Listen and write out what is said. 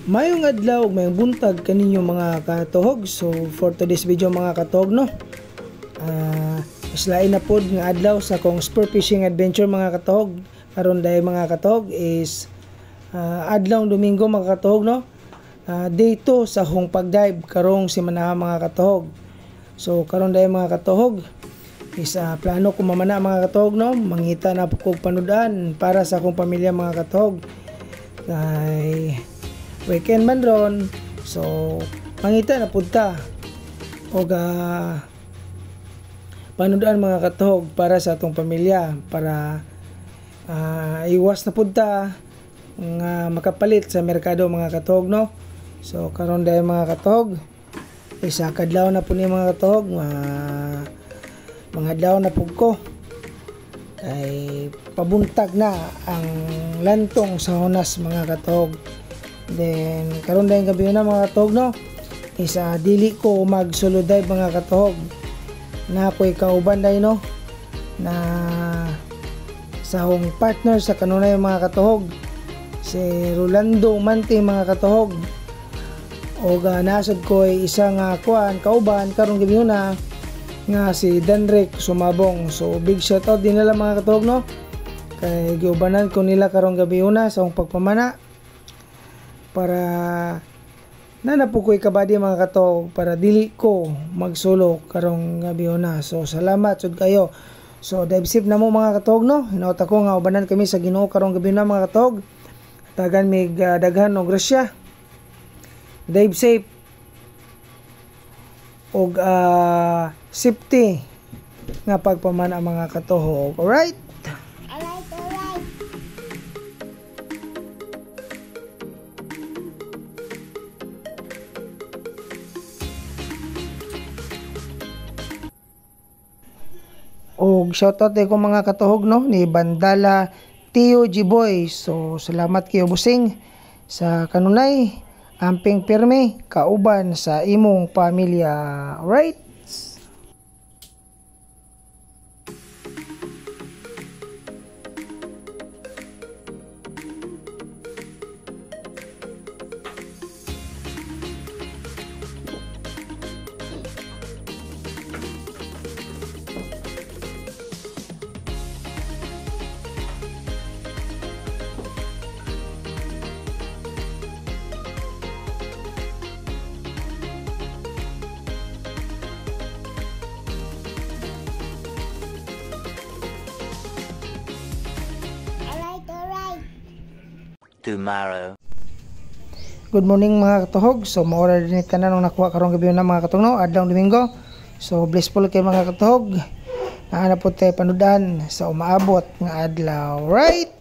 Mayong adlaw, mayong buntag kaninyo mga katuhog. So for today's video mga katuhog no, islain na pod nga adlaw sa kong spur fishing adventure mga katuhog. Karon day mga katuhog is adlaw Domingo mga katuhog no. Day 2 sa akong pagdive karong simana mga katuhog. So karon day mga katuhog is plano ko mamana mga katuhog no, mangita na po kog panudan para sa akong pamilya mga katuhog. Kay weekend man ron, so mangita na punta og panudan mga katuhog para sa atong pamilya, para iwas na punta nga makapalit sa merkado mga katuhog no. So karon day mga katuhog isa kadlaw na po ni mga katuhog, mga adlaw na pug ko ay pabuntag na ang lantong sa Honas mga katuhog. Then karon day gabi na mga katuhog no, isa dili ko mag solo dive mga katuhog, na ako'y kauban day no na sa akong partner sa kanunay mga katuhog, si Rolando Mante mga katuhog. O nasad ko ay isa nga kuan kauban karong gabi na nga si Danrick Sumabong. So big shout out din nila mga katuhog no, kay giubanan ko nila karong gabi una sa akong pagpamana para nanapo ko'y kabady mga katuhog, para dili ko magsolo karong gabi una. So salamat sud kayo. So dive safe na mo mga katuhog no, hinaut ako nga ubanan kami sa Ginoo karong gabi na mga katuhog. Tagan mig daghan og grasya, dive safe og safety nga pagpamana mga katuhog. Alright? Alright. Og shoutout ko mga katuhog no ni Bandala Tio G-Boy. So salamat kayo busing sa kanunay amping pirmi kauban sa imong pamilya. Alright? Tomorrow. Good morning mga katuhog. So maura din tanan nung nakuha karong gabi na mga katuhog no, adlaw Domingo. So blissful kay mga katuhog. Naana po tayo panudan sa umaabot nga adlaw. Right?